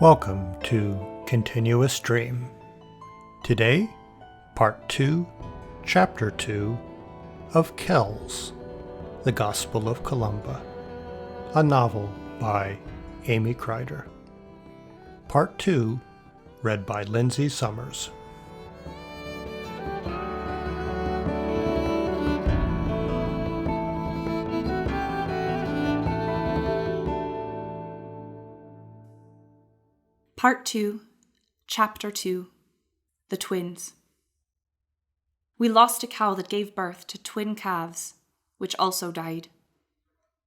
Welcome to Continuous Dream. Today, Part 2, Chapter 2 of Kells, the Gospel of Columba, a novel by Amy Crider. Part 2, read by Linsey Summers. Part 2, Chapter 2, The Twins. We lost a cow that gave birth to twin calves, which also died.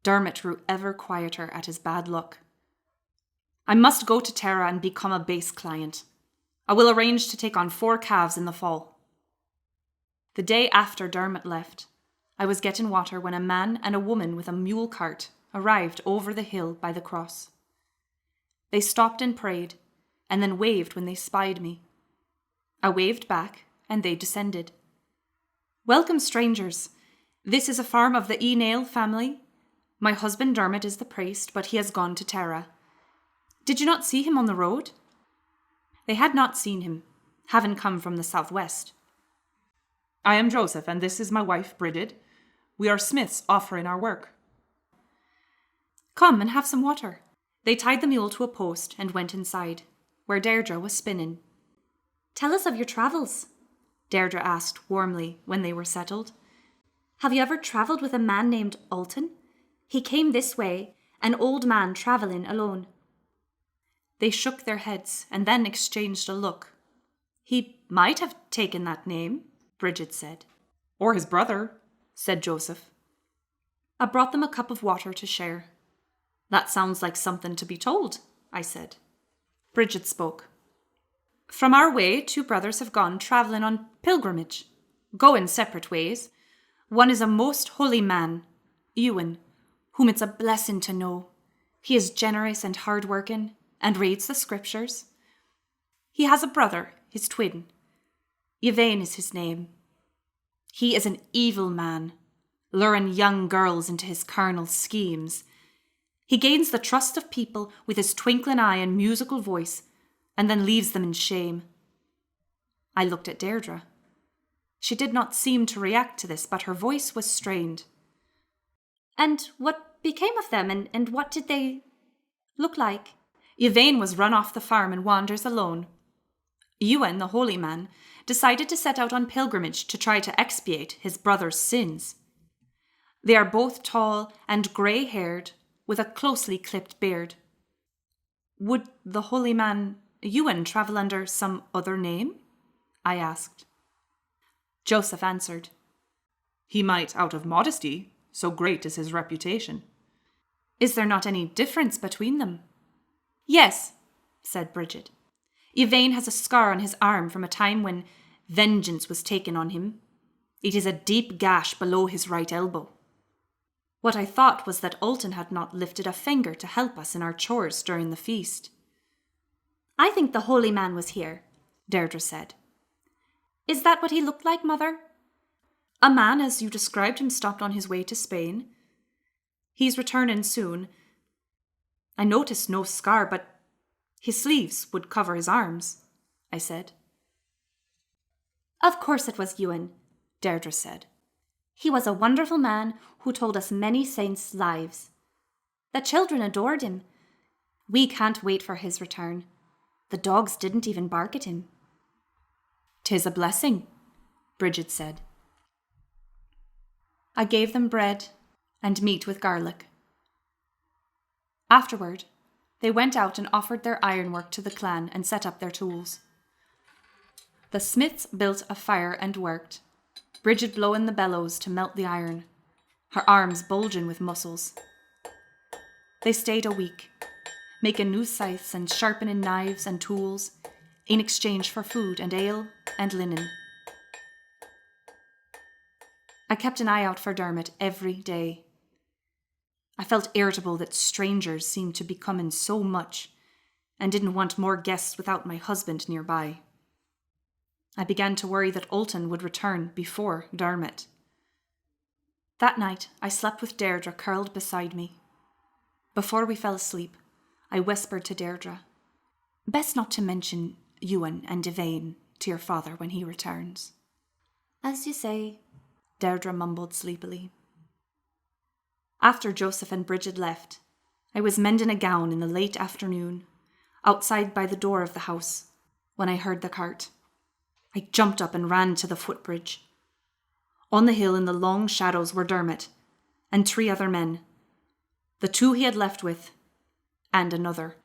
Dermot grew ever quieter at his bad luck. I must go to Tara and become a base client. I will arrange to take on 4 calves in the fall. The day after Dermot left, I was getting water when a man and a woman with a mule cart arrived over the hill by the cross. They stopped and prayed, and then waved when they spied me. I waved back, and they descended. "Welcome, strangers. This is a farm of the Nail family. My husband Dermot is the priest, but he has gone to Tara. Did you not see him on the road?" They had not seen him, having come from the southwest. "I am Joseph, and this is my wife, Bridget. We are smiths offering our work." "Come and have some water." They tied the mule to a post and went inside, where Deirdre was spinning. "Tell us of your travels," Deirdre asked warmly when they were settled. "Have you ever travelled with a man named Alton? He came this way, an old man travelling alone." They shook their heads and then exchanged a look. "He might have taken that name," Bridget said. "Or his brother," said Joseph. I brought them a cup of water to share. "That sounds like something to be told," I said. Bridget spoke. "From our way, 2 brothers have gone travelling on pilgrimage, going separate ways. One is a most holy man, Ewan, whom it's a blessing to know. He is generous and hard-working, and reads the scriptures. He has a brother, his twin. Yvain is his name. He is an evil man, luring young girls into his carnal schemes. He gains the trust of people with his twinkling eye and musical voice, and then leaves them in shame." I looked at Deirdre. She did not seem to react to this, but her voice was strained. "And what became of them, and what did they look like?" "Yvain was run off the farm and wanders alone. Ewan, the holy man, decided to set out on pilgrimage to try to expiate his brother's sins. They are both tall and grey-haired, with a closely clipped beard." "Would the holy man Ewan travel under some other name?" I asked. Joseph answered. "He might out of modesty, so great is his reputation." "Is there not any difference between them?" "Yes," said Bridget. "Yvain has a scar on his arm from a time when vengeance was taken on him. It is a deep gash below his right elbow." What I thought was that Alton had not lifted a finger to help us in our chores during the feast. "I think the holy man was here," Deirdre said. "Is that what he looked like, Mother?" "A man, as you described him, stopped on his way to Spain. He's returning soon. I noticed no scar, but his sleeves would cover his arms," I said. "Of course it was Ewan," Deirdre said. "He was a wonderful man who told us many saints' lives. The children adored him. We can't wait for his return. The dogs didn't even bark at him." "'Tis a blessing," Bridget said. I gave them bread and meat with garlic. Afterward, they went out and offered their ironwork to the clan and set up their tools. The smiths built a fire and worked, Bridget blowing the bellows to melt the iron, her arms bulging with muscles. They stayed a week, making new scythes and sharpening knives and tools in exchange for food and ale and linen. I kept an eye out for Dermot every day. I felt irritable that strangers seemed to be coming so much and didn't want more guests without my husband nearby. I began to worry that Alton would return before Dermot. That night, I slept with Deirdre curled beside me. Before we fell asleep, I whispered to Deirdre, Best not to mention Ewan and Devane to your father when he returns. As you say, Deirdre mumbled sleepily. After Joseph and Bridget left, I was mending a gown in the late afternoon, outside by the door of the house, when I heard the cart. I jumped up and ran to the footbridge. On the hill in the long shadows were Dermot and 3 other men, the 2 he had left with, and another.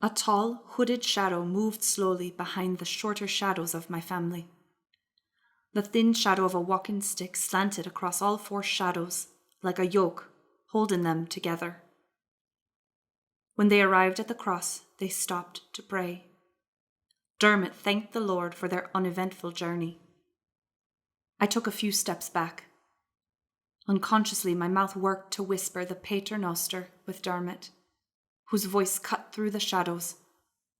A tall, hooded shadow moved slowly behind the shorter shadows of my family. The thin shadow of a walking stick slanted across all 4 shadows, like a yoke, holding them together. When they arrived at the cross, they stopped to pray. Dermot thanked the Lord for their uneventful journey. I took a few steps back. Unconsciously, my mouth worked to whisper the Pater Noster with Dermot, whose voice cut through the shadows,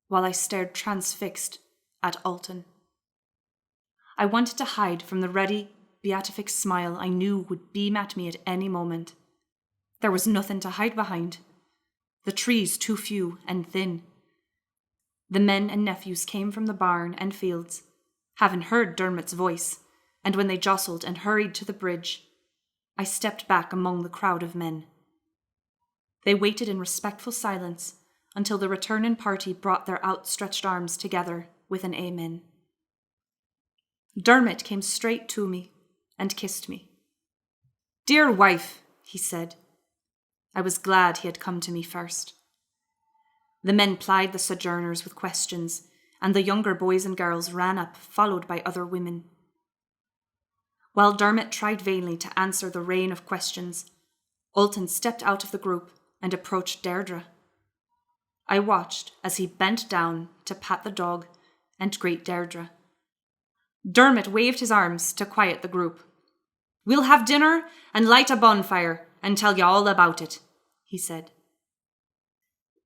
while I stared transfixed at Alton. I wanted to hide from the ready, beatific smile I knew would beam at me at any moment. There was nothing to hide behind. The trees too few and thin. The men and nephews came from the barn and fields, having heard Dermot's voice, and when they jostled and hurried to the bridge, I stepped back among the crowd of men. They waited in respectful silence until the returning party brought their outstretched arms together with an amen. Dermot came straight to me and kissed me. "Dear wife," he said. I was glad he had come to me first. The men plied the sojourners with questions, and the younger boys and girls ran up, followed by other women. While Dermot tried vainly to answer the rain of questions, Alton stepped out of the group and approached Deirdre. I watched as he bent down to pat the dog and greet Deirdre. Dermot waved his arms to quiet the group. "We'll have dinner and light a bonfire and tell you all about it," he said.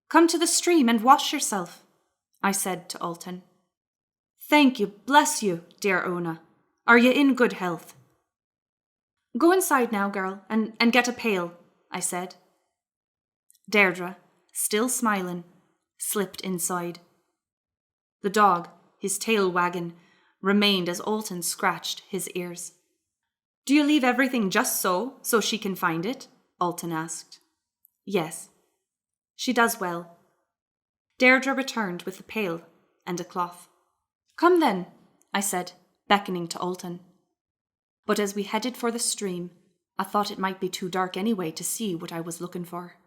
"Come to the stream and wash yourself," I said to Alton. "Thank you, bless you, dear Ona. Are you in good health?" "Go inside now, girl, and get a pail," I said. Deirdre, still smiling, slipped inside. The dog, his tail wagging, remained as Alton scratched his ears. "Do you leave everything just so she can find it?" Alton asked. "Yes. She does well." Deirdre returned with the pail and a cloth. "Come then," I said, beckoning to Alton. But as we headed for the stream, I thought it might be too dark anyway to see what I was looking for.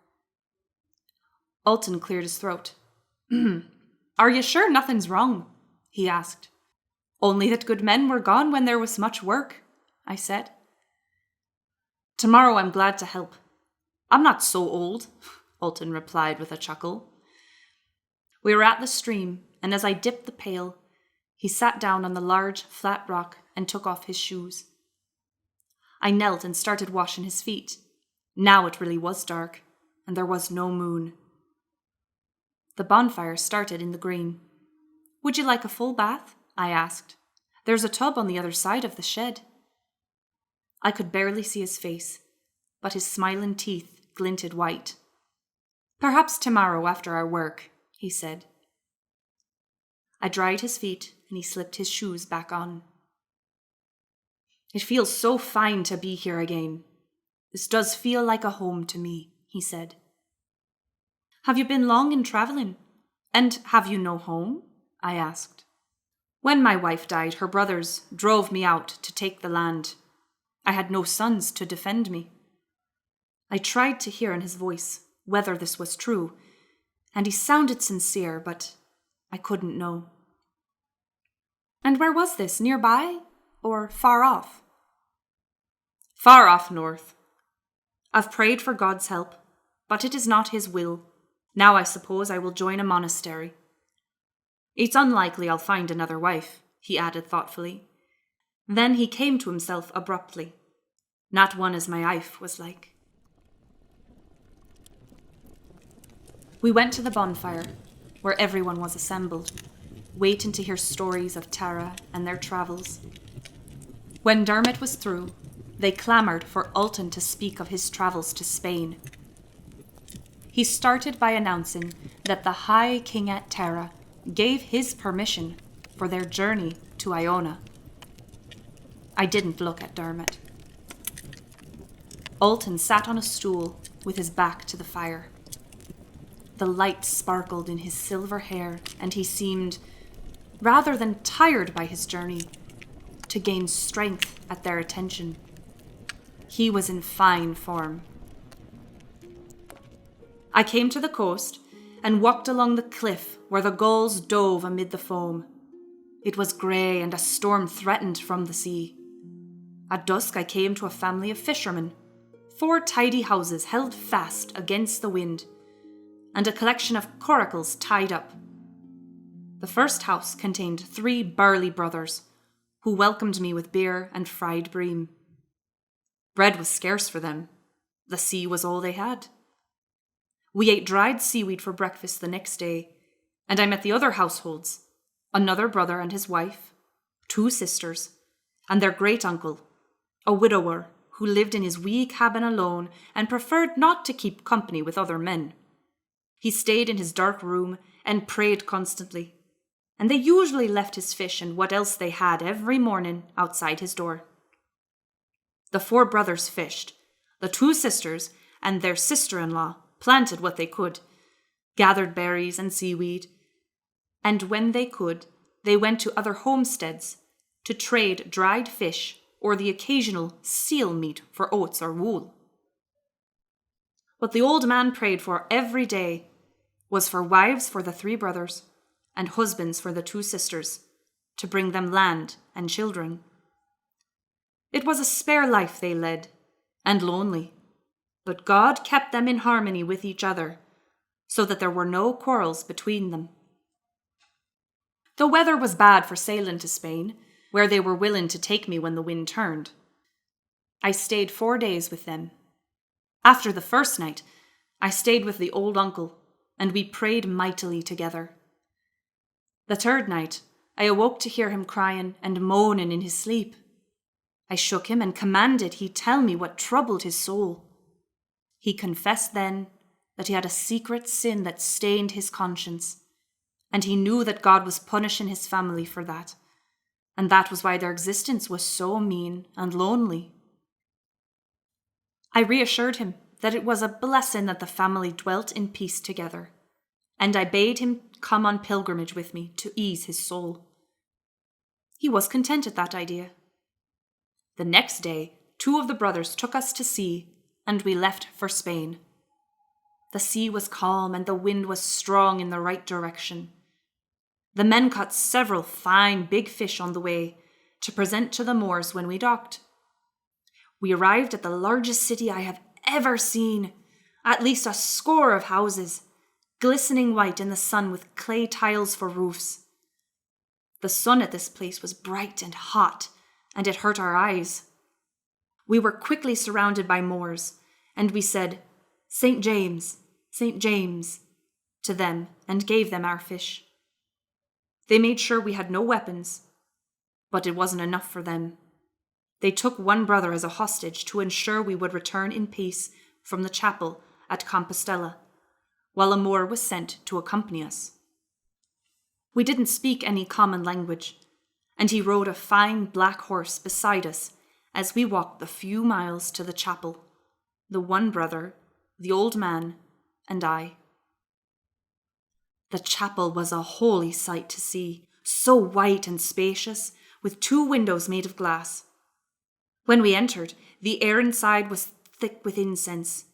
Alton cleared his throat. "Are you sure nothing's wrong?" he asked. "Only that good men were gone when there was much work," I said. "Tomorrow I'm glad to help. I'm not so old," Alton replied with a chuckle. We were at the stream, and as I dipped the pail, he sat down on the large, flat rock and took off his shoes. I knelt and started washing his feet. Now it really was dark, and there was no moon. The bonfire started in the green. "Would you like a full bath?" I asked. "There's a tub on the other side of the shed." I could barely see his face, but his smiling teeth glinted white. "Perhaps tomorrow after our work," he said. I dried his feet, and he slipped his shoes back on. "It feels so fine to be here again. This does feel like a home to me," he said. "Have you been long in travelling? And have you no home?" I asked. "When my wife died, her brothers drove me out to take the land. I had no sons to defend me." I tried to hear in his voice whether this was true, and he sounded sincere, but I couldn't know. "And where was this, nearby or far off?" "Far off north. I've prayed for God's help, but it is not his will. Now I suppose I will join a monastery. It's unlikely I'll find another wife," he added thoughtfully. Then he came to himself abruptly. "Not one as my wife was like." We went to the bonfire, where everyone was assembled, waiting to hear stories of Tara and their travels. When Dermot was through, they clamoured for Alton to speak of his travels to Spain. He started by announcing that the High King at Tara gave his permission for their journey to Iona. I didn't look at Dermot. Alton sat on a stool with his back to the fire. The light sparkled in his silver hair, and he seemed, rather than tired by his journey, to gain strength at their attention. He was in fine form. I came to the coast and walked along the cliff where the gulls dove amid the foam. It was grey and a storm threatened from the sea. At dusk I came to a family of fishermen, 4 tidy houses held fast against the wind, and a collection of coracles tied up. The first house contained 3 burly brothers, who welcomed me with beer and fried bream. Bread was scarce for them. The sea was all they had. We ate dried seaweed for breakfast the next day, and I met the other households, another brother and his wife, 2 sisters, and their great-uncle, a widower who lived in his wee cabin alone and preferred not to keep company with other men. He stayed in his dark room and prayed constantly, and they usually left his fish and what else they had every morning outside his door. The 4 brothers fished. The 2 sisters and their sister-in-law planted what they could, gathered berries and seaweed, and when they could, they went to other homesteads to trade dried fish or the occasional seal meat for oats or wool. What the old man prayed for every day was for wives for the 3 brothers and husbands for the 2 sisters, to bring them land and children. It was a spare life they led, and lonely, but God kept them in harmony with each other, so that there were no quarrels between them. The weather was bad for sailing to Spain, where they were willing to take me when the wind turned. I stayed 4 days with them. After the first night, I stayed with the old uncle, and we prayed mightily together. The 3rd night, I awoke to hear him crying and moaning in his sleep. I shook him and commanded he tell me what troubled his soul. He confessed then that he had a secret sin that stained his conscience, and he knew that God was punishing his family for that, and that was why their existence was so mean and lonely. I reassured him that it was a blessing that the family dwelt in peace together, and I bade him come on pilgrimage with me to ease his soul. He was content at that idea. The next day, 2 of the brothers took us to sea, and we left for Spain. The sea was calm and the wind was strong in the right direction. The men caught several fine big fish on the way to present to the Moors when we docked. We arrived at the largest city I have ever seen, at least a score of houses, glistening white in the sun with clay tiles for roofs. The sun at this place was bright and hot, and it hurt our eyes. We were quickly surrounded by Moors, and we said, "St. James, St. James," to them, and gave them our fish. They made sure we had no weapons, but it wasn't enough for them. They took 1 brother as a hostage to ensure we would return in peace from the chapel at Compostela, while a Moor was sent to accompany us. We didn't speak any common language, and he rode a fine black horse beside us as we walked the few miles to the chapel, the 1 brother, the old man, and I. The chapel was a holy sight to see, so white and spacious, with 2 windows made of glass. When we entered, the air inside was thick with incense.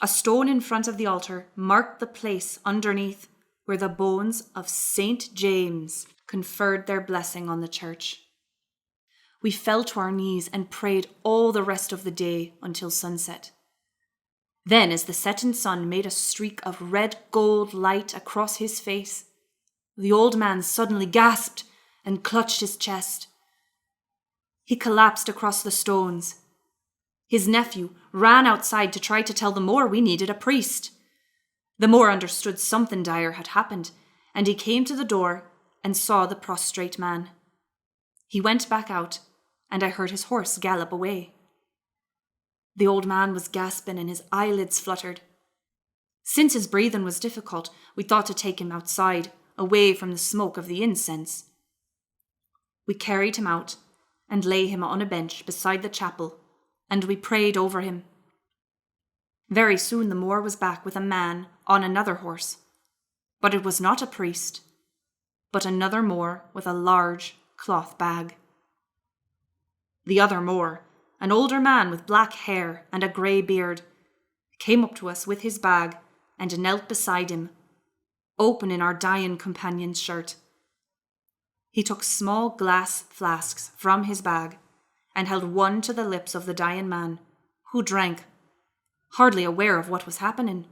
A stone in front of the altar marked the place underneath where the bones of St. James conferred their blessing on the church. We fell to our knees and prayed all the rest of the day until sunset. Then, as the setting sun made a streak of red gold light across his face, the old man suddenly gasped and clutched his chest. He collapsed across the stones. His nephew ran outside to try to tell the Moor we needed a priest. The Moor understood something dire had happened, and he came to the door and saw the prostrate man. He went back out, and I heard his horse gallop away. The old man was gasping and his eyelids fluttered. Since his breathing was difficult, we thought to take him outside, away from the smoke of the incense. We carried him out and lay him on a bench beside the chapel, and we prayed over him. Very soon the Moor was back with a man on another horse, but it was not a priest, but another Moor with a large cloth bag. The other Moor, an older man with black hair and a grey beard, came up to us with his bag and knelt beside him, opening our dying companion's shirt. He took small glass flasks from his bag and held one to the lips of the dying man, who drank, hardly aware of what was happening.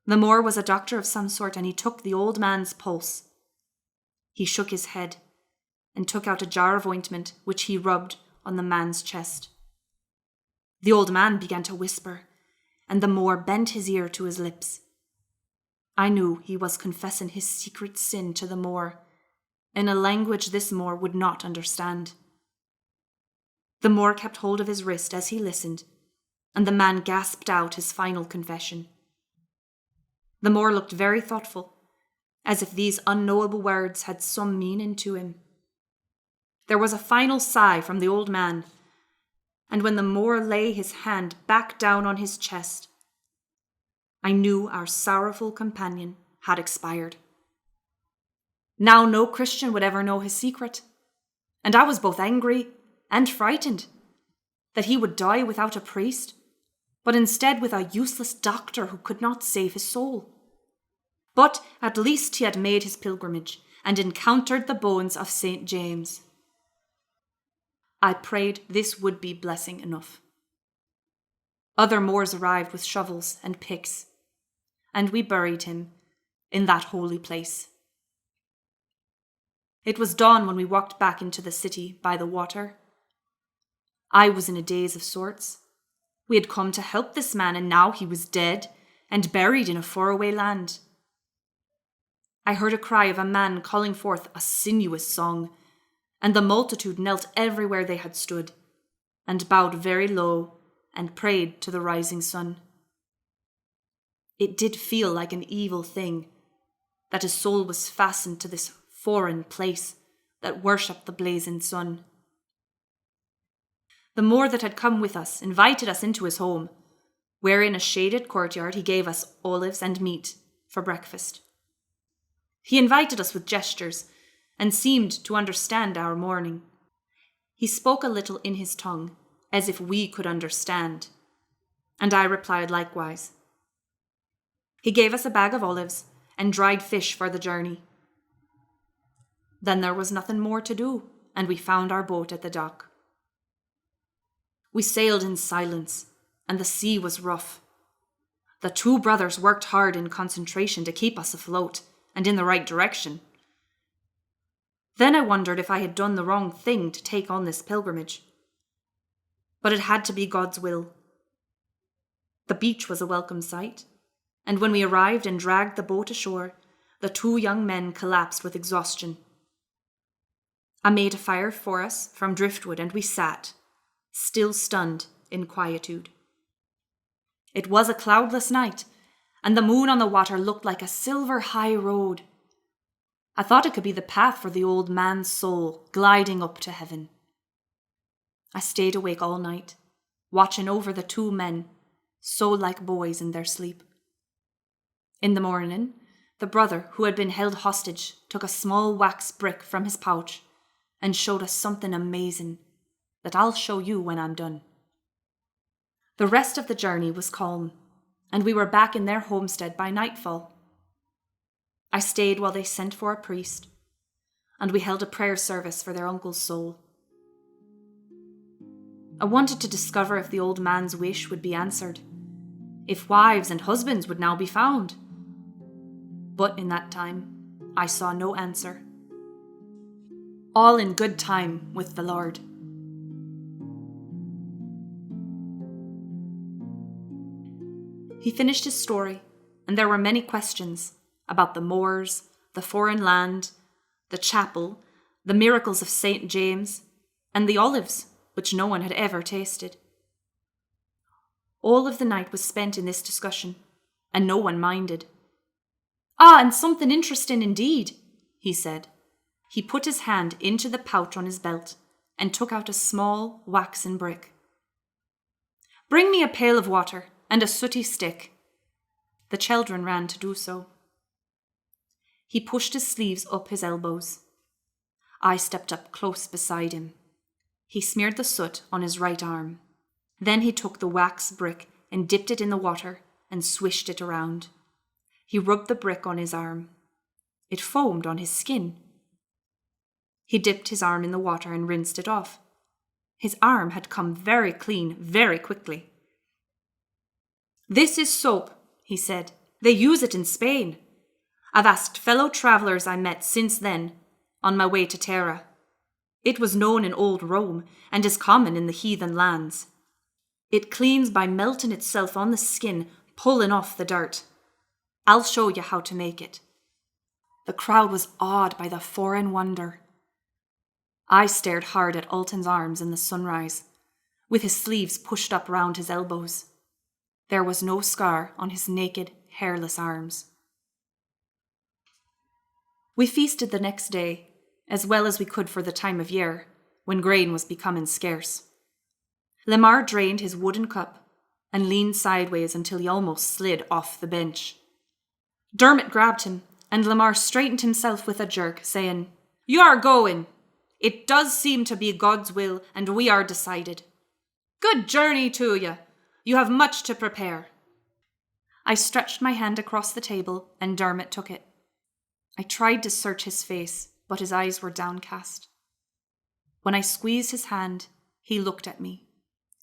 The Moor was a doctor of some sort, and he took the old man's pulse. He shook his head and took out a jar of ointment, which he rubbed on the man's chest. The old man began to whisper, and the Moor bent his ear to his lips. I knew he was confessing his secret sin to the Moor, in a language this Moor would not understand. The Moor kept hold of his wrist as he listened, and the man gasped out his final confession. The Moor looked very thoughtful, as if these unknowable words had some meaning to him. There was a final sigh from the old man, and when the Moor lay his hand back down on his chest, I knew our sorrowful companion had expired. Now no Christian would ever know his secret, and I was both angry and frightened that he would die without a priest, but instead with a useless doctor who could not save his soul. But at least he had made his pilgrimage and encountered the bones of St. James. I prayed this would be blessing enough. Other Moors arrived with shovels and picks, and we buried him in that holy place. It was dawn when we walked back into the city by the water. I was in a daze of sorts. We had come to help this man, and now he was dead and buried in a faraway land. I heard a cry of a man calling forth a sinuous song, and the multitude knelt everywhere they had stood, and bowed very low and prayed to the rising sun. It did feel like an evil thing that his soul was fastened to this foreign place that worshipped the blazing sun. The Moor that had come with us invited us into his home, where in a shaded courtyard he gave us olives and meat for breakfast. He invited us with gestures and seemed to understand our mourning. He spoke a little in his tongue, as if we could understand, and I replied likewise. He gave us a bag of olives and dried fish for the journey. Then there was nothing more to do, and we found our boat at the dock. We sailed in silence, and the sea was rough. The two brothers worked hard in concentration to keep us afloat and in the right direction. Then I wondered if I had done the wrong thing to take on this pilgrimage. But it had to be God's will. The beach was a welcome sight, and when we arrived and dragged the boat ashore, the two young men collapsed with exhaustion. I made a fire for us from driftwood, and we sat, still stunned in quietude. It was a cloudless night, and the moon on the water looked like a silver high road. I thought it could be the path for the old man's soul gliding up to heaven. I stayed awake all night, watching over the two men, so like boys in their sleep. In the morning, the brother who had been held hostage took a small wax brick from his pouch and showed us something amazing that I'll show you when I'm done. The rest of the journey was calm, and we were back in their homestead by nightfall. I stayed while they sent for a priest, and we held a prayer service for their uncle's soul. I wanted to discover if the old man's wish would be answered, if wives and husbands would now be found. But in that time, I saw no answer. All in good time with the Lord. He finished his story, and there were many questions about the Moors, the foreign land, the chapel, the miracles of St. James, and the olives, which no one had ever tasted. All of the night was spent in this discussion, and no one minded. "Ah, and something interesting indeed," he said. He put his hand into the pouch on his belt and took out a small waxen brick. "Bring me a pail of water and a sooty stick." The children ran to do so. He pushed his sleeves up his elbows. I stepped up close beside him. He smeared the soot on his right arm. Then he took the wax brick and dipped it in the water and swished it around. He rubbed the brick on his arm. It foamed on his skin. He dipped his arm in the water and rinsed it off. His arm had come very clean very quickly. "This is soap," he said. "They use it in Spain. I've asked fellow travellers I met since then, on my way to Terra. It was known in old Rome and is common in the heathen lands. It cleans by melting itself on the skin, pulling off the dirt. I'll show you how to make it." The crowd was awed by the foreign wonder. I stared hard at Alton's arms in the sunrise, with his sleeves pushed up round his elbows. There was no scar on his naked, hairless arms. We feasted the next day, as well as we could for the time of year, when grain was becoming scarce. Lamar drained his wooden cup and leaned sideways until he almost slid off the bench. Dermot grabbed him, and Lamar straightened himself with a jerk, saying, "You are going. It does seem to be God's will, and we are decided. Good journey to you. You have much to prepare." I stretched my hand across the table, and Dermot took it. I tried to search his face, but his eyes were downcast. When I squeezed his hand, he looked at me.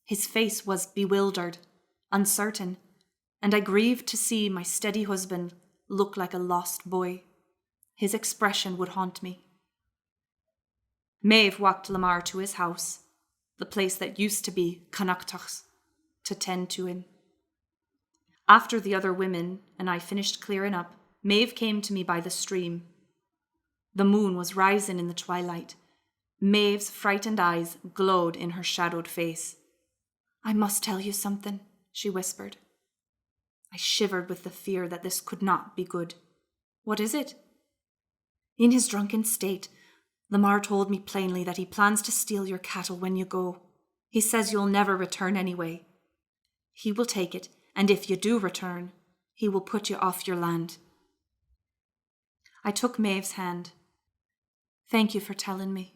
His face was bewildered, uncertain, and I grieved to see my steady husband look like a lost boy. His expression would haunt me. Maeve walked Lamar to his house, the place that used to be Connachtach's, to tend to him. After the other women and I finished clearing up, Maeve came to me by the stream. The moon was rising in the twilight. Maeve's frightened eyes glowed in her shadowed face. "I must tell you something," she whispered. I shivered with the fear that this could not be good. "What is it?" "In his drunken state, Lamar told me plainly that he plans to steal your cattle when you go. He says you'll never return anyway. He will take it, and if you do return, he will put you off your land." I took Maeve's hand. "Thank you for telling me."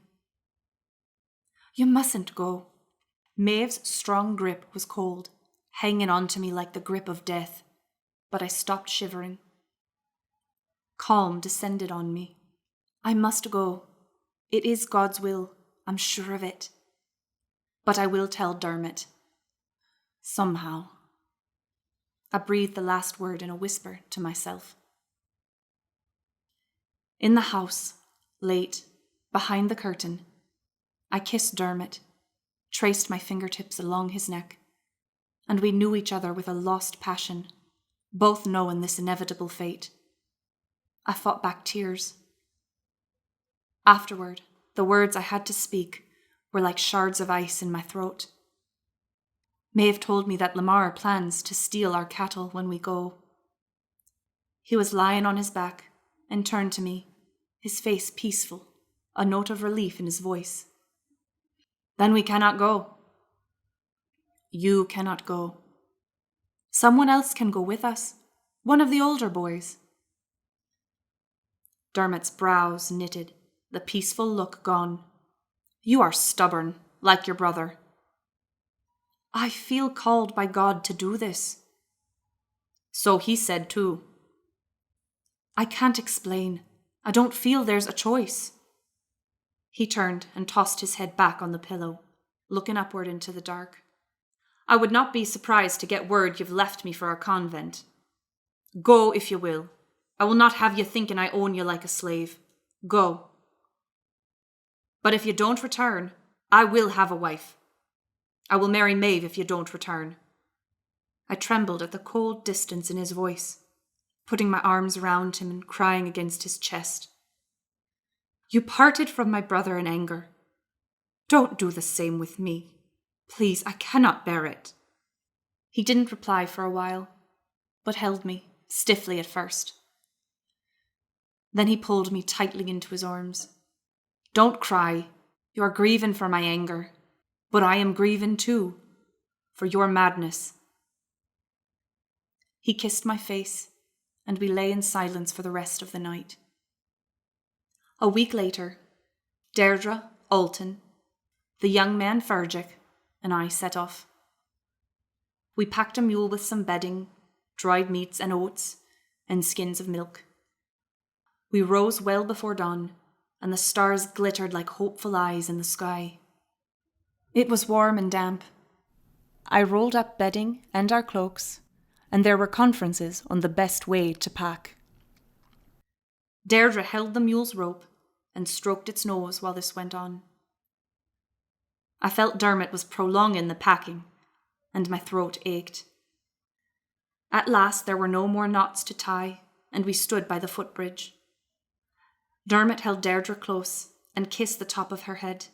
"You mustn't go." Maeve's strong grip was cold, hanging on to me like the grip of death, but I stopped shivering. Calm descended on me. "I must go. It is God's will, I'm sure of it. But I will tell Dermot. Somehow." I breathed the last word in a whisper to myself. In the house, late, behind the curtain, I kissed Dermot, traced my fingertips along his neck, and we knew each other with a lost passion, both knowing this inevitable fate. I fought back tears. Afterward, the words I had to speak were like shards of ice in my throat. Maeve told me that Lamar plans to steal our cattle when we go. He was lying on his back and turned to me, his face peaceful, a note of relief in his voice. "Then we cannot go." "You cannot go. Someone else can go with us, one of the older boys." Dermot's brows knitted, the peaceful look gone. "You are stubborn, like your brother." "I feel called by God to do this." "So he said too." "I can't explain. I don't feel there's a choice." He turned and tossed his head back on the pillow, looking upward into the dark. "I would not be surprised to get word you've left me for a convent. Go if you will. I will not have you thinking I own you like a slave. Go. But if you don't return, I will have a wife. I will marry Maeve if you don't return." I trembled at the cold distance in his voice, putting my arms around him and crying against his chest. "You parted from my brother in anger. Don't do the same with me. Please, I cannot bear it." He didn't reply for a while. but held me, stiffly at first. Then he pulled me tightly into his arms. "Don't cry. You are grieving for my anger, but I am grieving too, for your madness." He kissed my face, and we lay in silence for the rest of the night. A week later, Deirdre, Alton, the young man Fergic, and I set off. We packed a mule with some bedding, dried meats and oats, and skins of milk. We rose well before dawn, and the stars glittered like hopeful eyes in the sky. It was warm and damp. I rolled up bedding and our cloaks, and there were conferences on the best way to pack. Deirdre held the mule's rope and stroked its nose while this went on. I felt Dermot was prolonging the packing, and my throat ached. At last there were no more knots to tie, and we stood by the footbridge. Dermot held Deirdre close and kissed the top of her head.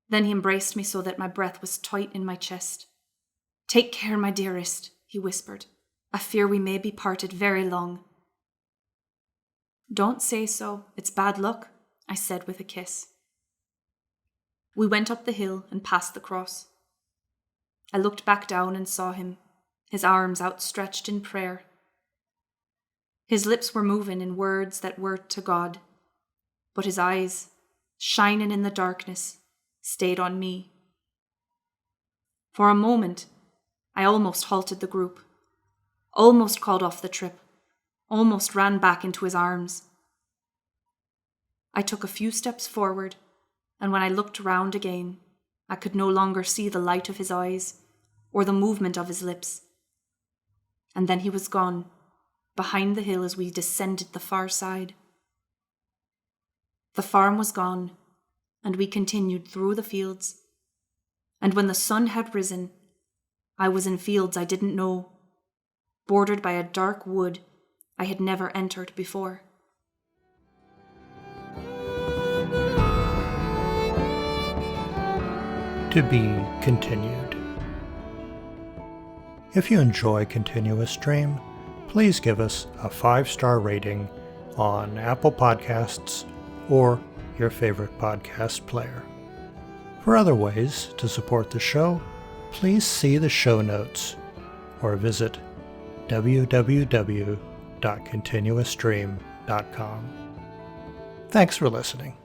Then he embraced me so that my breath was tight in my chest. "Take care, my dearest," he whispered. "I fear we may be parted very long." "Don't say so, it's bad luck," I said with a kiss. We went up the hill and past the cross. I looked back down and saw him, his arms outstretched in prayer. His lips were moving in words that were to God, but his eyes, shining in the darkness, stayed on me. For a moment, I almost halted the group, almost called off the trip, almost ran back into his arms. I took a few steps forward, and when I looked round again, I could no longer see the light of his eyes or the movement of his lips. And then he was gone, behind the hill as we descended the far side. The farm was gone, and we continued through the fields. And when the sun had risen, I was in fields I didn't know, bordered by a dark wood I had never entered before. To be continued. If you enjoy Continuous Stream, please give us a 5-star rating on Apple Podcasts or your favorite podcast player. For other ways to support the show, please see the show notes or visit www.continuousstream.com. Thanks for listening.